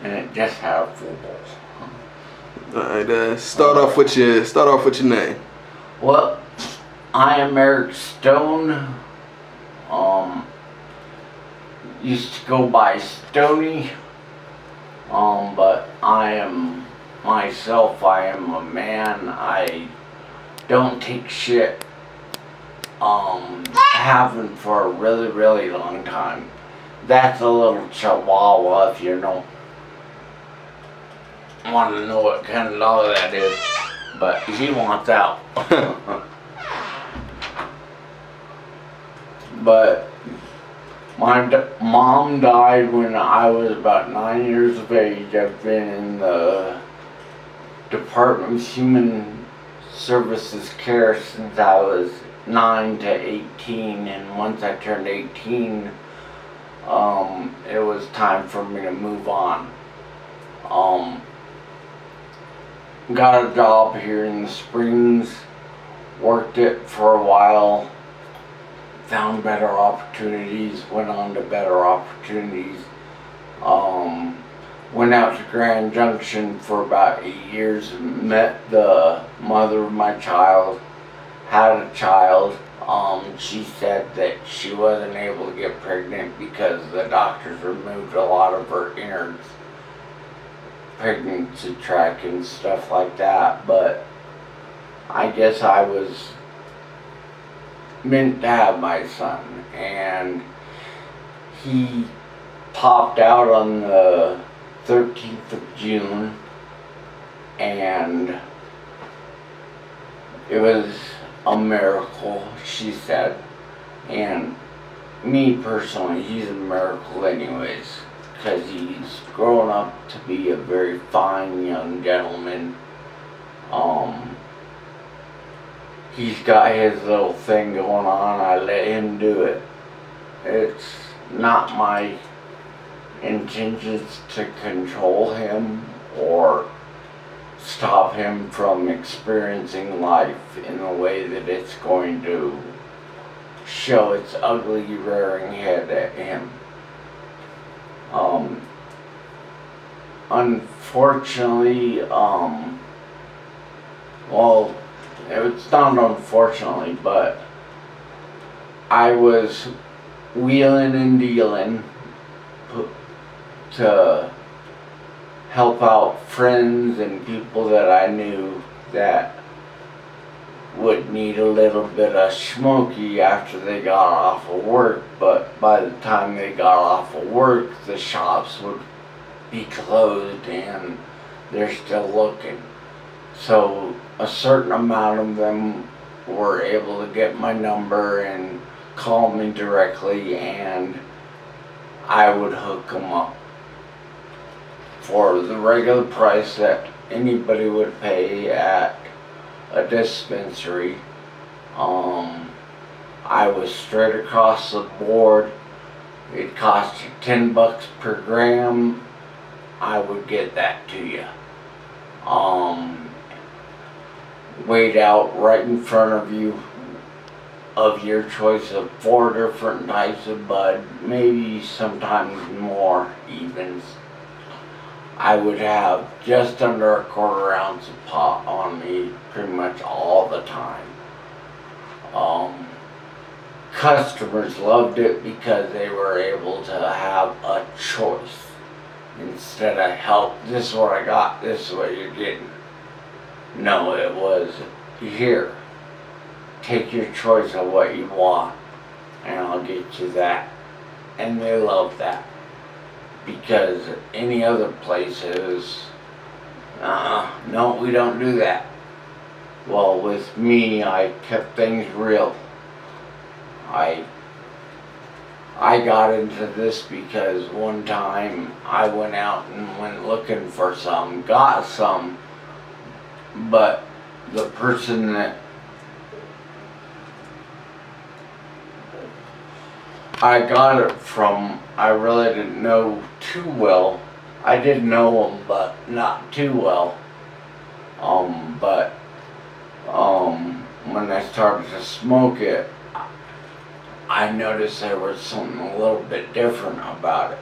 and it just had a full bowl. Alright, start off with your name. Well, I am Eric Stone. Used to go by Stony. But I am myself. I am a man. I don't take shit. Haven't for a really, really long time. That's a little chihuahua if you don't want to know what kind of dog that is. But he wants out. But my mom died when I was about 9 years of age. I've been in the Department of Human Services care since I was 9 to 18, and once I turned 18, it was time for me to move on. Got a job here in the Springs, worked it for a while, found better opportunities, went on to better opportunities. Went out to Grand Junction for about 8 years, met the mother of my child, had a child. She said that she wasn't able to get pregnant because the doctors removed a lot of her innards, pregnancy tract and stuff like that, but I guess I was meant to have my son, and he popped out on the 13th of June, and it was a miracle, she said. And me personally, he's a miracle anyways, because he's grown up to be a very fine young gentleman. He's got his little thing going on. I let him do it. It's not my intentions to control him or stop him from experiencing life in a way that it's going to show its ugly rearing head at him. Unfortunately, well, it's not unfortunately, but I was wheeling and dealing to help out friends and people that I knew that would need a little bit of smoky after they got off of work, but by the time they got off of work, the shops would be closed and they're still looking. So a certain amount of them were able to get my number and call me directly, and I would hook them up for the regular price that anybody would pay at a dispensary. I was straight across the board. It cost you $10 per gram. I would get that to you. Weighed out right in front of you, of your choice of 4 different types of bud, maybe sometimes more even. I would have just under a 1/4 ounce of pot on me pretty much all the time. Customers loved it because they were able to have a choice instead of help. This is what I got, this is what you're getting. No, it was here. Take your choice of what you want, and I'll get you that. And they love that. Because any other places, no, we don't do that. Well, with me, I kept things real. I got into this because one time I went out and went looking for some, got some, but the person that I got it from, I really didn't know too well. I did know him, but not too well. When I started to smoke it, I noticed there was something a little bit different about it.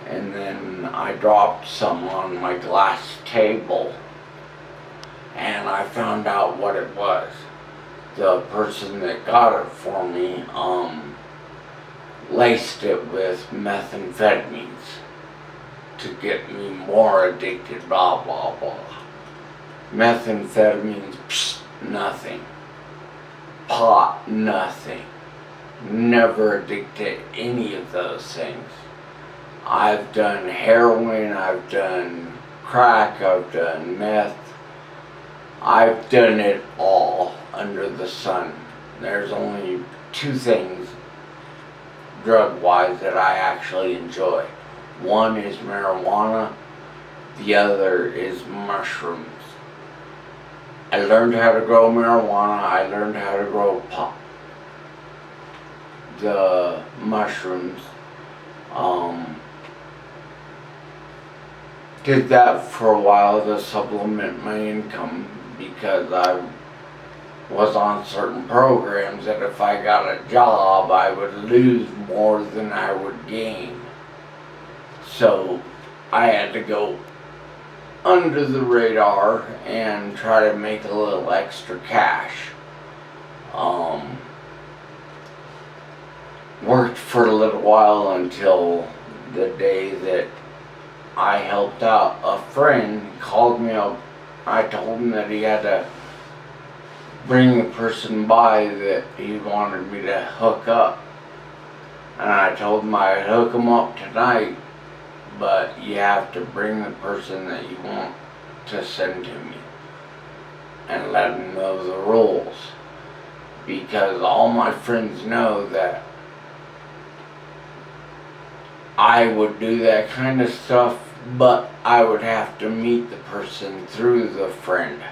and then I dropped some on my glass table, and I found out what it was. The person that got it for me, laced it with methamphetamines to get me more addicted, blah, blah, blah. Methamphetamines, psh, nothing. Pot, nothing. Never addicted to any of those things. I've done heroin, I've done crack, I've done meth. I've done it all under the sun. There's only two things drug-wise that I actually enjoy. One is marijuana, the other is mushrooms. I learned how to grow marijuana, I learned how to grow the mushrooms. Did that for a while to supplement my income because I was on certain programs that if I got a job I would lose more than I would gain. So I had to go under the radar and try to make a little extra cash. Worked for a little while until the day that I helped out a friend. He called me up. I told him that he had to bring the person by that he wanted me to hook up. And I told him I'd hook him up tonight, but you have to bring the person that you want to send to me and let them know the rules. Because all my friends know that I would do that kind of stuff, but I would have to meet the person through the friend.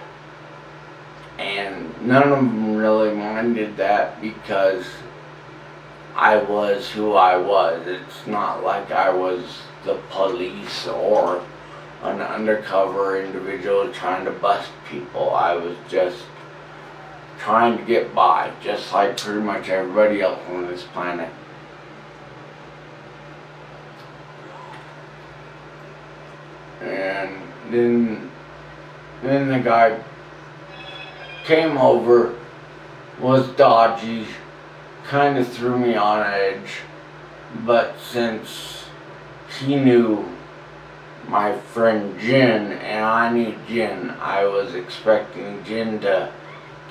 And none of them really minded that because I was who I was. It's not like I was the police or an undercover individual trying to bust people. I was just trying to get by, just like pretty much everybody else on this planet. And then the guy came over, was dodgy, kind of threw me on edge, but since he knew my friend Jen and I knew Jen, I was expecting Jen to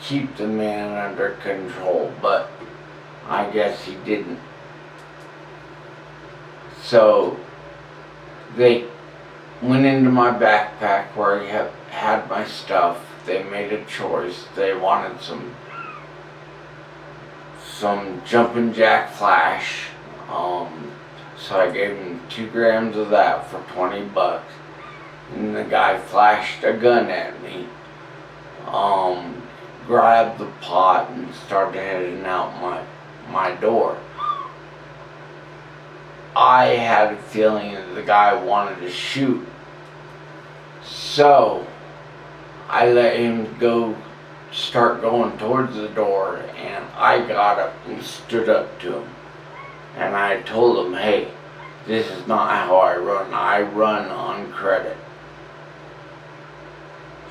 keep the man under control, but I guess he didn't. So they went into my backpack where he had my stuff. They made a choice. They wanted some jumping jack flash. So I gave him 2 grams of that for 20 bucks. And the guy flashed a gun at me. Grabbed the pot and started heading out my door. I had a feeling that the guy wanted to shoot. So I let him start going towards the door, and I got up and stood up to him. And I told him, hey, this is not how I run. I run on credit.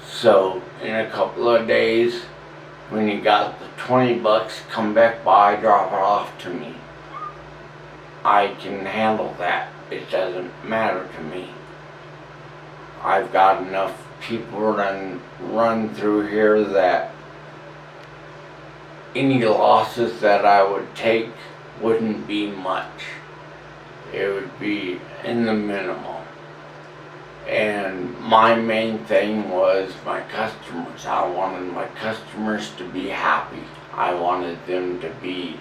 So in a couple of days, when you got the 20 bucks, come back by, drop it off to me. I can handle that. It doesn't matter to me. I've got enough people run through here that any losses that I would take wouldn't be much. It would be in the minimal. And my main thing was my customers. I wanted my customers to be happy. I wanted them to be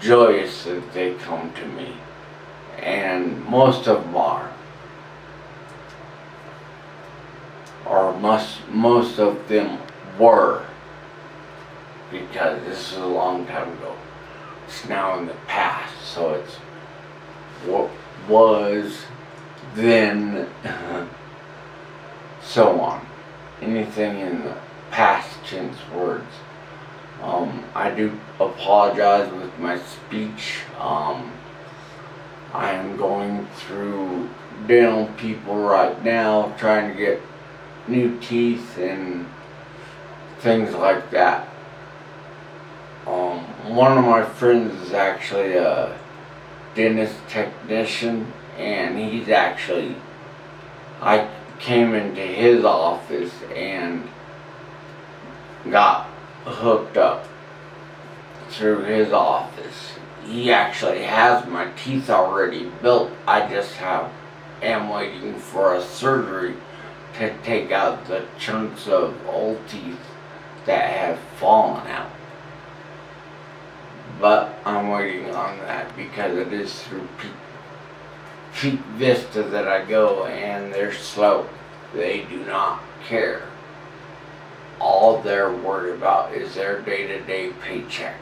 joyous that they come to me. And most of them are. Or most of them were. Because this is a long time ago. It's now in the past. So it's what was, then, so on. Anything in the past tense words. I do apologize with my speech. I am going through dental people right now trying to get new teeth and things like that. One of my friends is actually a dentist technician, and I came into his office and got hooked up through his office. He actually has my teeth already built. I just am waiting for a surgery to take out the chunks of old teeth that have fallen out. But I'm waiting on that because it is through Peak Vista that I go, and they're slow. They do not care. All they're worried about is their day-to-day paycheck.